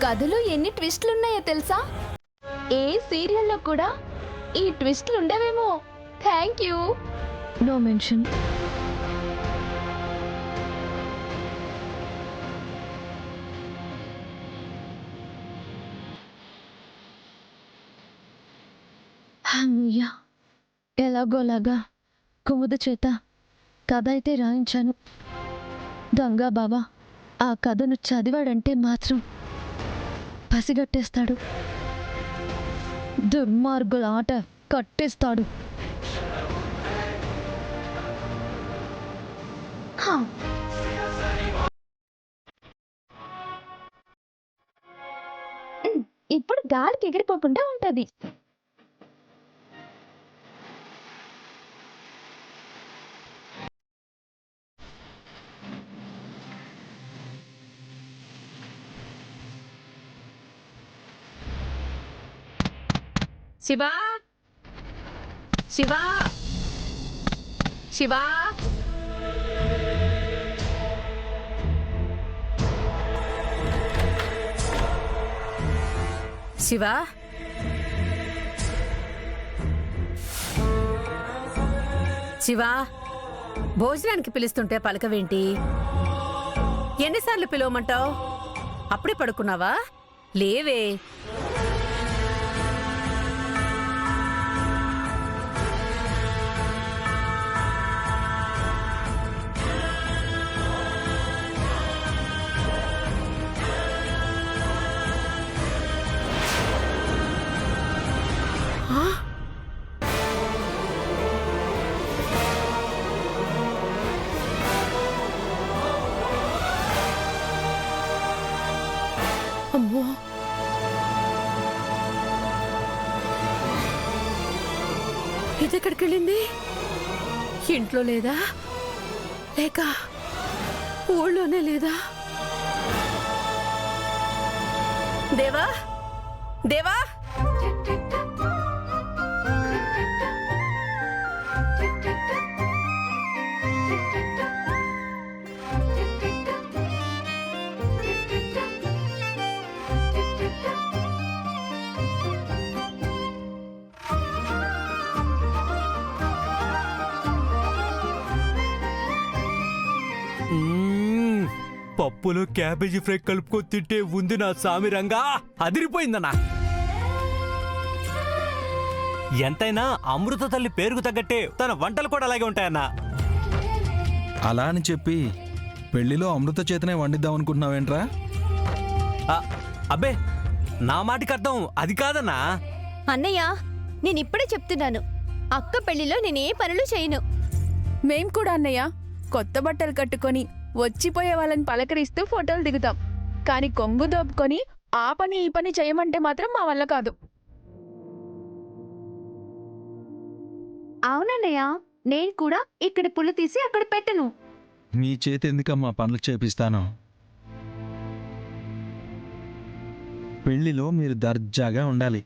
కథలో ఎన్ని ట్విస్టులున్నాయో తెలుసా? ఏ సీరియల్లో కూడా ఈ ట్విస్టులు ఉండవేమో. Thank you. No mention. అయ్యా, ఎలాగోలాగా కుముద చేత కథ అయితే రాయించాను. దొంగ బాబా ఆ కథను చదివాడంటే మాత్రం పసిగట్టేస్తాడు. దుర్మార్గుల ఆట కట్టేస్తాడు. ఇప్పుడు గాలికి ఎగిరిపోకుండా ఉంటది. శివా, శివా, శివా, శివా, శివా, భోజనానికి పిలుస్తుంటే పలకవేంటి? ఎన్నిసార్లు పిలవమంటావు? అప్పుడే పడుకున్నావా? లేవే. అమ్మో, ఇదెక్కడికి వెళ్ళింది? ఇంట్లో లేదా, లేక ఊళ్ళోనే లేదా? దేవా, దేవా, పప్పులో క్యాబేజీ ఫ్రై కలుపుకొని తింటే ఉంది నా సామి రంగా, అదిరిపోయిందన్నా. ఎంతైనా అమృత తల్లి పేరుకు తగ్గట్టే తన వంటలు కూడా అలాగే ఉంటాయన్నా. అలా అని చెప్పి పెళ్లిలో అమృత చేతనే వండిద్దాం అనుకుంటున్నావేంట్రా? అబ్బే, నా మాటికి అర్థం అది కాదన్నా. అన్నయ్య, నేనిప్పుడే చెప్తున్నాను, అక్క పెళ్లిలో నేనే పనులు చేయను. మేం కూడా అన్నయ్య కొత్త బట్టలు కట్టుకొని వచ్చిపోయే వాళ్ళని పలకరిస్తూ ఫోటోలు దిగుతాం. కానీ కొంగు దోపుకొని ఆ పని ఈ పని చేయమంటే మాత్రం మా వల్ల కాదు. అవునన్నయ్య, నేను కూడా ఇక్కడ పుల్ల తీసి అక్కడ పెట్టను. మీ చేతి ఎందుకమ్మా పనులు చేపిస్తాను? పెళ్లిలో మీరు దర్జాగా ఉండాలి.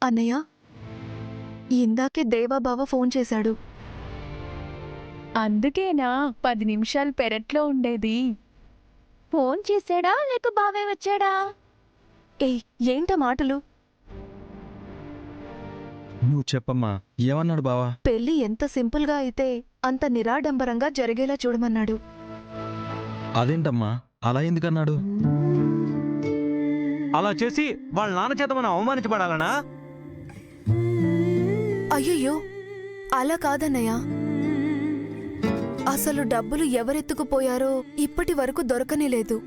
అన్నయ్య, ఇందాకే దేవాబావ ఫోన్ చేశాడు. అందుకేనా 10 నిమిషాలు పెరట్లో ఉండేది? ఫోన్ చేశాడా లేక బావే వచ్చాడా? ఏంట మాటలు? నువ్వు చెప్పమ్మా, ఏమన్నాడు బావా? పెళ్లి ఎంత సింపుల్గా అయితే అంత నిరాడంబరంగా జరిగేలా చూడమన్నాడు. అదేంటమ్మా అలా ఎందుకన్నాడు? అలా చేసి వాళ్ళ నాన్న చేత మనం అవమానించబడాలనా? అయ్యయ్యో, అలా కాదన్నయ్య. అసలు డబ్బులు ఎవరెత్తుకుపోయారో ఇప్పటి వరకు దొరకనేలేదు.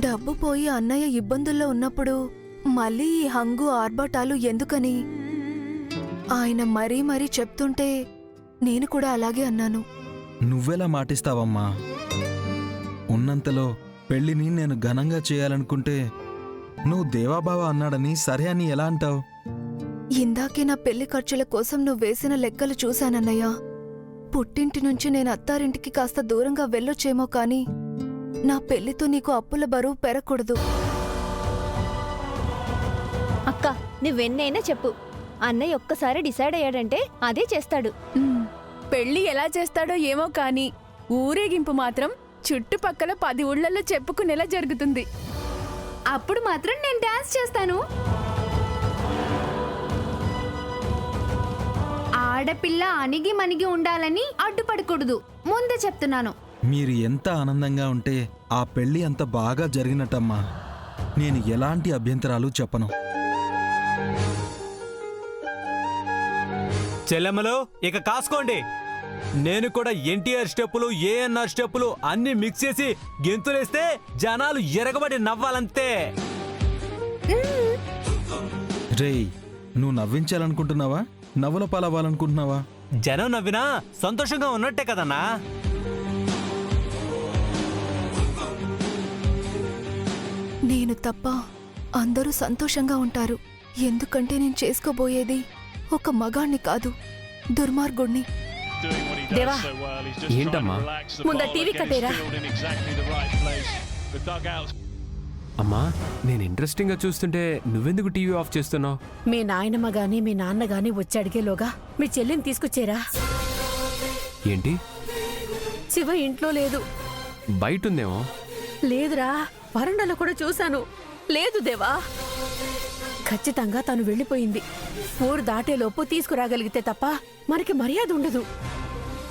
డబ్బు పోయి అన్నయ్య ఇబ్బందుల్లో ఉన్నప్పుడు మళ్ళీ ఈ హంగు ఆర్భాటాలు ఎందుకని ఆయన మరీ మరీ చెప్తుంటే నేను కూడా అలాగే అన్నాను. నువ్వెలా మాటిస్తావమ్మా? ఉన్నంతలో పెళ్లిని నేను ఘనంగా చేయాలనుకుంటే నువ్వు దేవాబావ అన్నాడని సరే అని ఎలా అంటావు? ఇందాకే నా పెళ్లి ఖర్చుల కోసం నువ్వు వేసిన లెక్కలు చూశానన్నయ్య. పుట్టింటి నుంచి నేను అత్తారింటికి కాస్త దూరంగా వెళ్ళొచ్చేమో కాని నా పెళ్లితో నీకు అప్పుల బరువు పెరగకూడదు. అక్క, నువ్వెన్నైనా చెప్పు, అన్నయ్య ఒక్కసారి డిసైడ్ అయ్యాడంటే అదే చేస్తాడు. పెళ్లి ఎలా చేస్తాడో ఏమో కాని ఊరేగింపు మాత్రం చుట్టుపక్కల 10 ఊళ్ళల్లో చెప్పుకునేలా జరుగుతుంది. అప్పుడు మాత్రం నేను డాన్స్ చేస్తాను. ఆడపిల్ల అణిగి మణిగి ఉండాలని అడ్డుపడకూడదు, ముందే చెప్తున్నాను. మీరు ఎంత ఆనందంగా ఉంటే ఆ పెళ్లి అంత బాగా జరిగినట్టమ్మా. నేను ఎలాంటి అభ్యంతరాలు చెప్పను. చెల్లెమ్మలు ఇక కాసుకోండి. నేను కూడా ఎన్టీఆర్ స్టెప్పులు, ఏఎన్ఆర్ స్టెప్పులు అన్ని మిక్స్ చేసి గెంతులేస్తే జనాలు ఎరగబడి నవ్వాలంతే. రేయ్, నువ్వు నవ్వించాలనుకుంటున్నావా, నవ్వుల పాలవ్వాలనుకుంటున్నావా? జనం నవ్వినా సంతోషంగా ఉన్నట్టే కదన్నా. నేను తప్ప అందరూ సంతోషంగా ఉంటారు. ఎందుకంటే నేను చేసుకోబోయేది ఒక మగాణ్ణి కాదు, దుర్మార్గుణ్ణి. దేవా, ఏంటమ్మా? ముందు టీవీ కట్టేరా. అమ్మా, నేను ఇంట్రెస్టింగ్ గా చూస్తుంటే నువ్వెందుకు టీవీ ఆఫ్ చేస్తున్నావు? మీ నాయనమ్మ గాని మీ నాన్న గాని వచ్చి అడిగేలోగా మీ చెల్లిని తీసుకొచ్చేరా. ఏంటి, శివ ఇంట్లో లేదు. బయట ఉందేమో. లేదురా, వరండాలో కూడా చూశాను. లేదు దేవా, ఖచ్చితంగా తను వెళ్ళిపోయింది. ఊరు దాటేలోపు తీసుకురాగలిగితే తప్ప మనకి మర్యాద ఉండదు.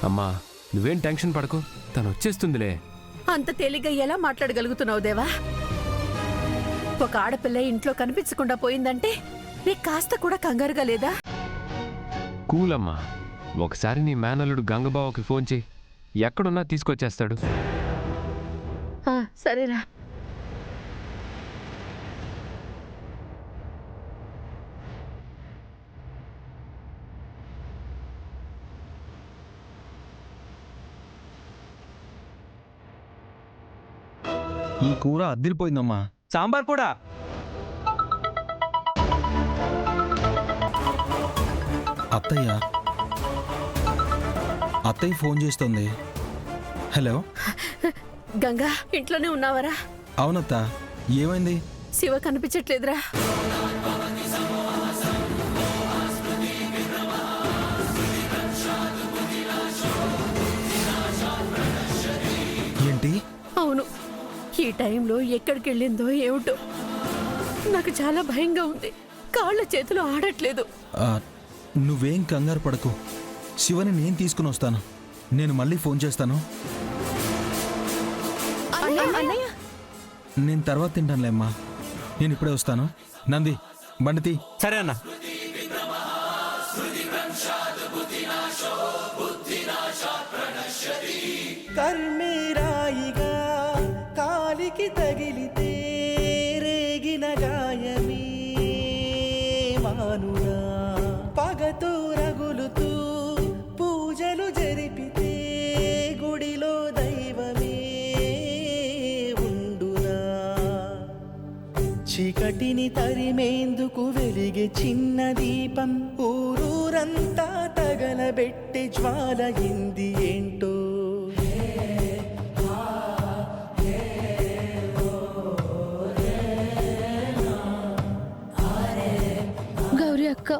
అమ్మా, నువ్వేం టెన్షన్ పడకు, తను వచ్చేస్తుందిలే. అంత తేలిగ్గా ఎలా మాట్లాడగలుగుతున్నావు దేవా? ఒక ఆడపిల్ల ఇంట్లో కనిపించకుండా పోయిందంటే నీకు కాస్త కూడా కంగారుగా లేదా? కూల్ అమ్మా, ఒకసారి నీ మేనల్లుడు గంగబావకి ఫోన్ చేయి, ఎక్కడున్నా తీసుకొచ్చేస్తాడు. సరేరా. ఈ కూర అద్దిరిపోయిందమ్మా. సాంబార్ కూడా. అత్తయ్య ఫోన్ చేస్తోంది. హలో. గంగా, ఇంట్లోనే ఉన్నావరా? అవునత్త, ఏమైంది? శివ కనిపించట్లేదురా. ఏంటి? అవును, ఈ టైంలో ఎక్కడికి వెళ్ళిందో ఏమిటో. నాకు చాలా భయంగా ఉంది. కాళ్ళ చేతులు ఆడట్లేదు. నువ్వేం కంగారు పడకు, శివని నేను తీసుకుని వస్తాను. నేను మళ్ళీ ఫోన్ చేస్తాను. అన్నయ్య, నేను తర్వాత తింటానులేమ్మా. నేను ఇప్పుడే వస్తాను. నంది, బండితి. సరే అన్న. కర్మేరాయిగా కాలికి తగిలితే రేగిన గాయమీ మానునా, పగతో రగులుతూ పూజలు జరిపితే గుడిలో దైవమే ఉండునా, చీకటిని తరిమేందుకు వెలిగే చిన్న దీపం ఊరూరంతా తగలబెట్టి జ్వాలయింది ఏంటో. గౌరీ అక్క,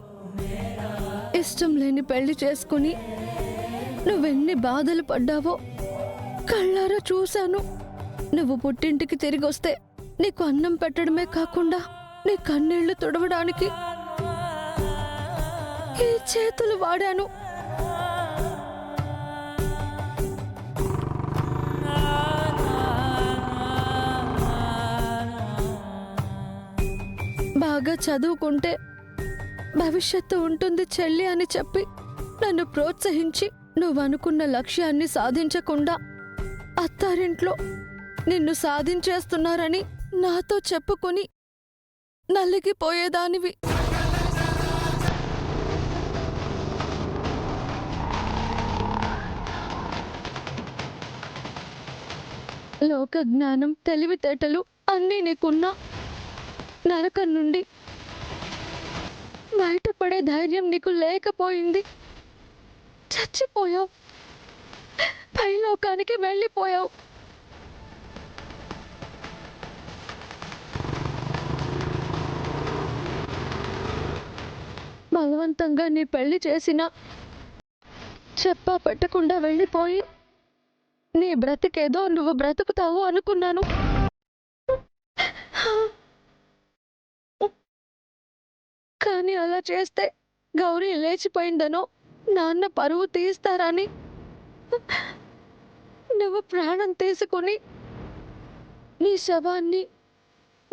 ఇష్టం లేని పెళ్లి చేసుకుని నువ్వెన్ని బాధలు పడ్డావో కళ్ళారా చూశాను. నువ్వు పుట్టింటికి తిరిగి వస్తే నీకు అన్నం పెట్టడమే కాకుండా నీ కన్నీళ్లు తుడవడానికి ఈ చేతులు వాడాను. బాగా చదువుకుంటే భవిష్యత్తు ఉంటుంది చెల్లి అని చెప్పి నన్ను ప్రోత్సహించి నువ్వనుకున్న లక్ష్యాన్ని సాధించకుండా అత్తారింట్లో నిన్ను సాధించేస్తున్నారని నాతో చెప్పుకొని నలిగిపోయేదానివి. లోక జ్ఞానం, తెలివితేటలు అన్నీ నీకున్నా నరకం నుండి బయటపడే ధైర్యం నీకు లేకపోయింది. చచ్చిపోయావు, పైలోకానికి వెళ్ళిపోయావు. బలవంతంగా నీ పెళ్లి చేసినా చెప్పా పెట్టకుండా వెళ్ళిపోయి నీ బ్రతికేదో నువ్వు బ్రతుకుతావు అనుకున్నాను. కానీ అలా చేస్తే గౌరీ లేచిపోయిందనో, నాన్న పరువు తీస్తారని నువ్వు ప్రాణం తీసుకుని నీ శవాన్ని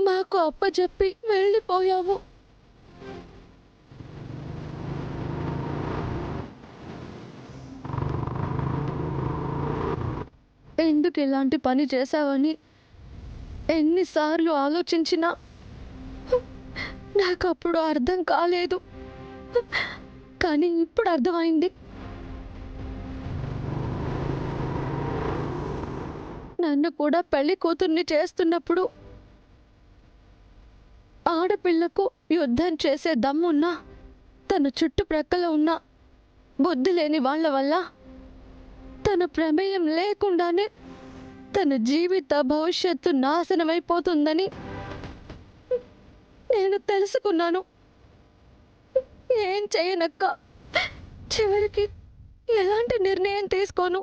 మాకు అప్పచెప్పి వెళ్ళిపోయావు. ఎందుకు ఇలాంటి పని చేశావని ఎన్నిసార్లు ఆలోచించినా నాకు అప్పుడు అర్థం కాలేదు. కానీ ఇప్పుడు అర్థమైంది. నన్ను కూడా పెళ్లి కూతుర్ని చేస్తున్నప్పుడు ఆడపిల్లకు యుద్ధం చేసే దమ్మున్నా తన చుట్టుప్రక్కల ఉన్న బుద్ధి లేని వాళ్ళ వల్ల తన ప్రమేయం లేకుండానే తన జీవిత భవిష్యత్తు నాశనమైపోతుందని నేను తెలుసుకున్నాను. ఏం చేయనక్క, చివరికి ఎలాంటి నిర్ణయం తీసుకోను.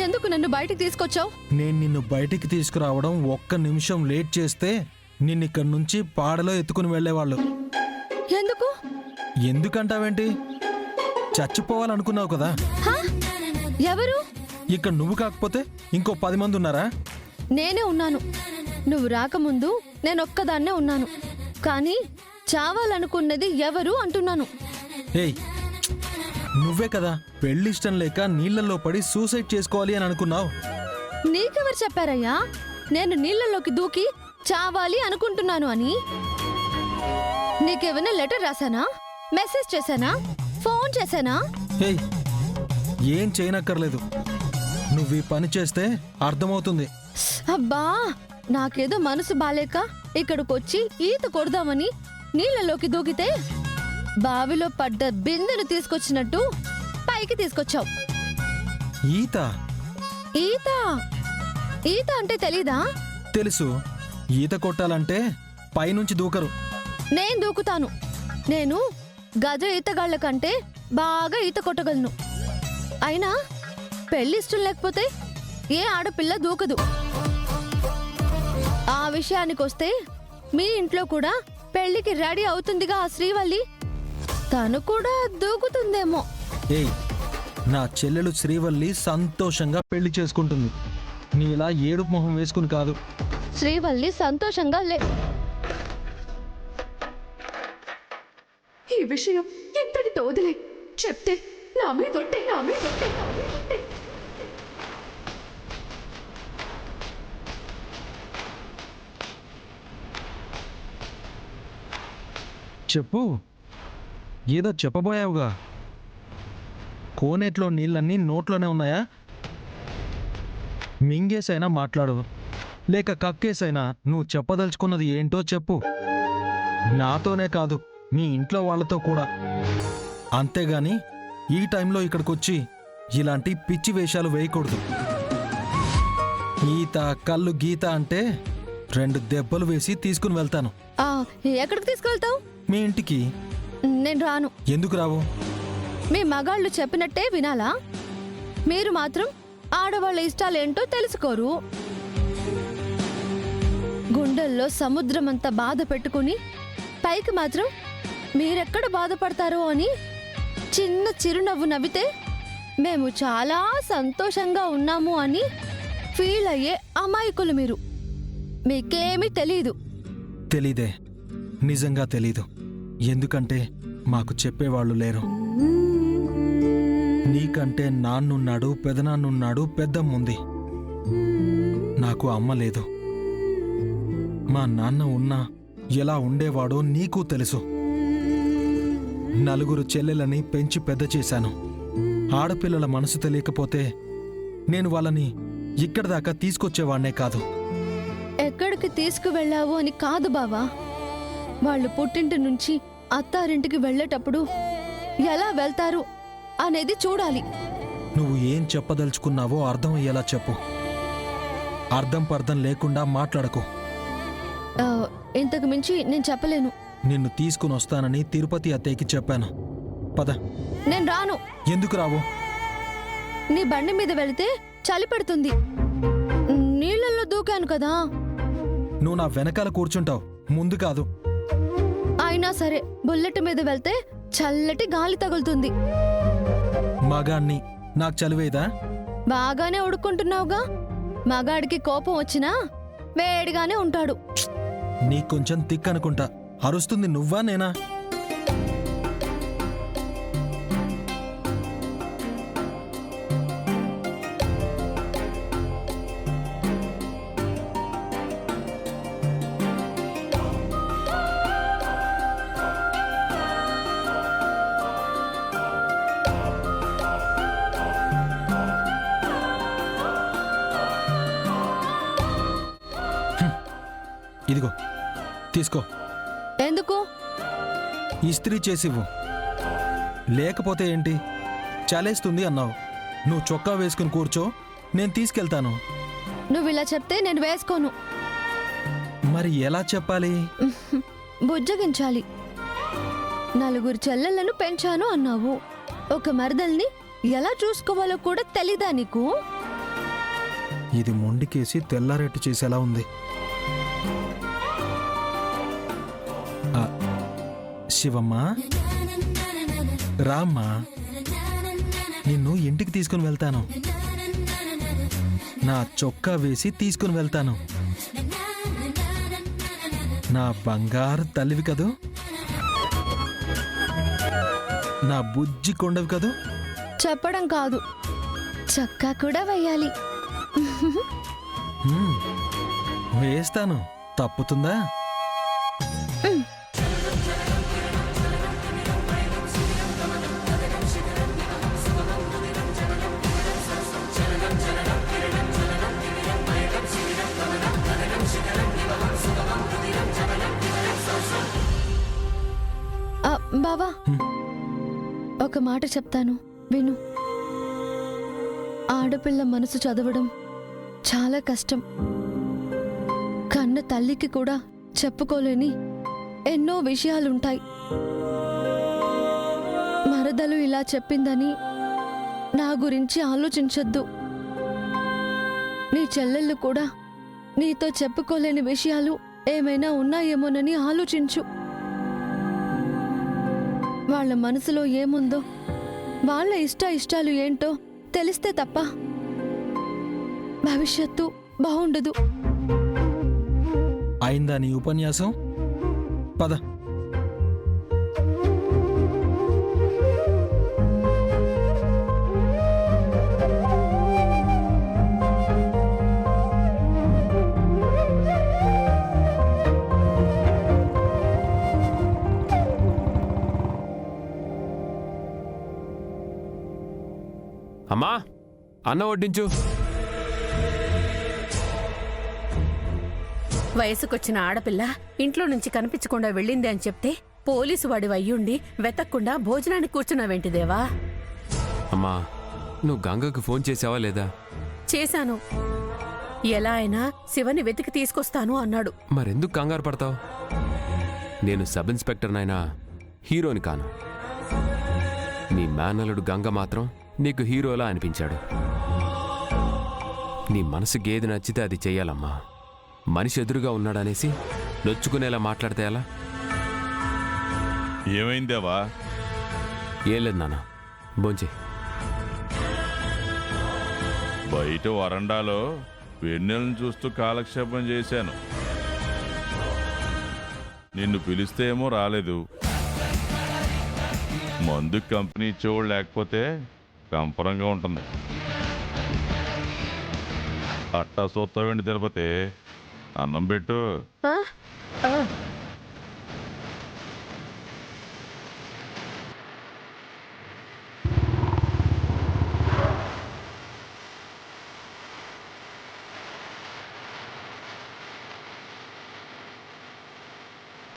ఎందుకు నన్ను బయటికి తీసుకొచ్చావు? నేను నిన్ను బయటికి తీసుకురావడం ఒక్క నిమిషం లేట్ చేస్తే నిన్నిక్కడి నుంచి పాడలో ఎత్తుకుని వెళ్ళేవాళ్ళు. ఎందుకు? ఎందుకంటావేంటి? చచ్చిపోవాలనుకున్నావు కదా. హా? ఎవరు? ఇక్కడ నువ్వు కాకపోతే ఇంకో 10 మంది ఉన్నారా? నేనే ఉన్నాను. నువ్వు రాకముందు నేనొక్కదాన్నే ఉన్నాను. కానీ చావాలనుకున్నది ఎవరు అంటున్నాను. ఏయ్, నువ్వే కదా పెళ్లి ఇష్టం లేక నీళ్లలో పడి సూసైడ్ చేసుకోవాలి అని అనుకున్నావు. నీకెవరు చెప్పారయ్యా నేను నీళ్ళలోకి దూకి చావాలి అనుకుంటున్నాను అని? నీకేమైనా లెటర్ రాసానా? మెసేజ్ చేశానా? ఫోన్ చేశానా? ఏయ్, ఏం చేయనక్కర్లేదు. నువ్వు ఈ పని చేస్తే అర్థమవుతుంది. అబ్బా, నాకేదో మనసు బాలేక ఇక్కడికొచ్చి ఈత కొడదామని నీళ్ళలోకి దూకితే బావిలో పడ్డ బిందెను తీసుకొచ్చినట్టు పైకి తీసుకొచ్చావు. ఈత? ఈత ఈత అంటే తెలీదా? తెలుసు. ఈత కొట్టాలంటే పైనుంచి దూకరు. నేను దూకుతాను. నేను గజ ఈతగాళ్ల కంటే బాగా ఈత కొట్టగలను. అయినా పెళ్లి ఇష్టం లేకపోతే ఏ ఆడపిల్ల దూకదు. ఆ విషయానికొస్తే మీ ఇంట్లో కూడా పెళ్లికి రెడీ అవుతుందిగా ఆ శ్రీవల్లి, తను కూడా దూకుతుందేమో. ఏయ్, నా చెల్లెలు శ్రీవల్లి సంతోషంగా పెళ్లి చేసుకుంటుంది. నీలా ఏడుపు మొహం వేసుకుని కాదు. శ్రీవల్లి సంతోషంగా ఈ విషయం ఎంతటితో వదిలే, చెప్తే నా మీదొట్టే. చెప్పు. ఏదో చెప్పబోయావుగా. కోనేట్లో నీళ్ళన్నీ నోట్లోనే ఉన్నాయా? మింగేసైనా మాట్లాడు, లేక కక్కేసైనా నువ్వు చెప్పదలుచుకున్నది ఏంటో చెప్పు. నాతోనే కాదు, మీ ఇంట్లో వాళ్ళతో కూడా. అంతేగాని ఈ టైంలో ఇక్కడికొచ్చి ఇలాంటి పిచ్చి వేషాలు వేయకూడదు. ఈత కళ్ళు గీత అంటే 2 దెబ్బలు వేసి తీసుకుని వెళ్తాను. ఎక్కడికి తీసుకెళ్తావు? మీ ఇంటికి. నేను రాను. ఎందుకు రావు? మీ మగాళ్ళు చెప్పినట్టే వినాలా? మీరు మాత్రం ఆడవాళ్ళ ఇష్టాలేంటో తెలుసుకోరు. గుండెల్లో సముద్రమంత బాధ పెట్టుకుని పైకి మాత్రం మీరెక్కడ బాధపడతారో అని చిన్న చిరునవ్వు నవ్వితే మేము చాలా సంతోషంగా ఉన్నాము అని ఫీల్ అయ్యే అమాయకులు మీరు. మీకేమీ తెలీదు. తెలీదే, నిజంగా తెలీదు. ఎందుకంటే మాకు చెప్పేవాళ్ళు లేరు. నీకంటే నాన్నున్నాడు, పెదనాన్నున్నాడు, పెద్దమ్ముంది. నాకు అమ్మ లేదు. మా నాన్న ఉన్నా ఎలా ఉండేవాడో నీకు తెలుసు. 4 చెల్లెలని పెంచి పెద్ద చేశాను. ఆడపిల్లల మనసు తెలియకపోతే నేను వాళ్ళని ఇక్కడి దాకా తీసుకొచ్చేవాణ్ణే కాదు. ఎక్కడికి తీసుకువెళ్ళావు అని కాదు బావా, వాళ్ళు పుట్టింటి నుంచి అత్తారింటికి వెళ్ళేటప్పుడు ఎలా వెళ్తారు అనేది చూడాలి. నువ్వు ఏం చెప్పదలుచుకున్నావో అర్థమయ్యేలా చెప్పు. అర్థం పర్థం లేకుండా మాట్లాడకు. ఇంతకు మించి నేను చెప్పలేను. నిన్ను తీసుకుని వస్తానని తిరుపతి అత్తయ్యకి చెప్పాను. పద. నేను రాను. ఎందుకు రావు? నీ బండి మీద వెళితే చలి పెడుతుంది. నీళ్ళల్లో దూకాను కదా. నువ్వు నా వెనకాల కూర్చుంటావు, ముందు కాదు. అయినా సరే బుల్లెట్ మీద వెళ్తే చల్లటి గాలి తగులుతుంది. మగాణ్ణి, నాకు చలివేదా? బాగానే ఉడుక్కుంటున్నావుగా. మగాడికి కోపం వచ్చినా వేడిగానే ఉంటాడు. నీకు కొంచెం తిక్కనుకుంటా. అరుస్తుంది నువ్వా నేనా? ఇదిగో తీసుకో. ఎందుకు? ఇస్త్రీ చేసివ్వు. లేకపోతే ఏంటి? చలేస్తుంది అన్నావు. నువ్వు చొక్కా వేసుకుని కూర్చో, నేను తీసుకెళ్తాను. నువ్వు ఇలా చెప్తే నేను వేసుకోను. మరి ఎలా చెప్పాలి? బుజ్జగించాలి. 4 చెల్లెళ్లను పెంచాను అన్నావు. ఒక మరదల్ని ఎలా చూసుకోవాలో కూడా తెలీదా నీకు? ఇది మొండికేసి తెల్లారెట్టు చేసేలా ఉంది. శివమ్మా, రామ్మా, నిన్ను ఇంటికి తీసుకుని వెళ్తాను. నా చొక్కా వేసి తీసుకుని వెళ్తాను. నా బంగారు తల్లివి కదూ, నా బుజ్జి కొండవి కదూ. చెప్పడం కాదు, చక్కా కూడా వేయాలి. వేస్తాను, తప్పుతుందా? బావా, ఒక మాట చెప్తాను విను. ఆడపిల్ల మనసు చదవడం చాలా కష్టం. కన్న తల్లికి కూడా చెప్పుకోలేని ఎన్నో విషయాలుంటాయి. మరదలు ఇలా చెప్పిందని నా గురించి ఆలోచించొద్దు. నీ చెల్లెళ్ళు కూడా నీతో చెప్పుకోలేని విషయాలు ఏమైనా ఉన్నాయేమోనని ఆలోచించు. వాళ్ళ మనసులో ఏముందో, వాళ్ళ ఇష్టాలు ఏంటో తెలిస్తే తప్ప భవిష్యత్తు బాగుండదు. అయిందా నీ ఉపన్యాసం? పద. అమ్మా అన్న వడ్డించు. వయసుకొచ్చిన ఆడపిల్ల ఇంట్లో నుంచి కనిపించకుండా వెళ్ళింది అని చెప్తే పోలీసు వాడి అయ్యుండి వెతక్కుండా భోజనానికి కూర్చున్నావేంటి దేవా? అమ్మా నువ్వు గంగకు ఫోన్ చేసావా లేదా? చేశాను. ఎలా అయినా శివని వెతికి తీసుకొస్తాను అన్నాడు. మరెందుకు కంగారు పడతావు? నేను సబ్ ఇన్స్పెక్టర్నైనా హీరోని కాను. నీ మేనలుడు గంగ మాత్రం నీకు హీరోలా అనిపించాడు. నీ మనసుకి ఏది నచ్చితే అది చెయ్యాలమ్మా. మనిషి ఎదురుగా ఉన్నాడనేసి నొచ్చుకునేలా మాట్లాడితే ఎలా? ఏమైందేవా? ఏం లేదు నాన్న, భోంచే. బయట వరండాలో వెన్నెలను చూస్తూ కాలక్షేపం చేశాను. నిన్ను పిలిస్తే ఏమో రాలేదు. మందు కంపెనీ ఇచ్చేవాళ్ళు లేకపోతే కంపరంగా ఉంటుంది. అట్టా సూత్తావేంటి తిరుపతి? అన్నం పెట్టు. ఆ?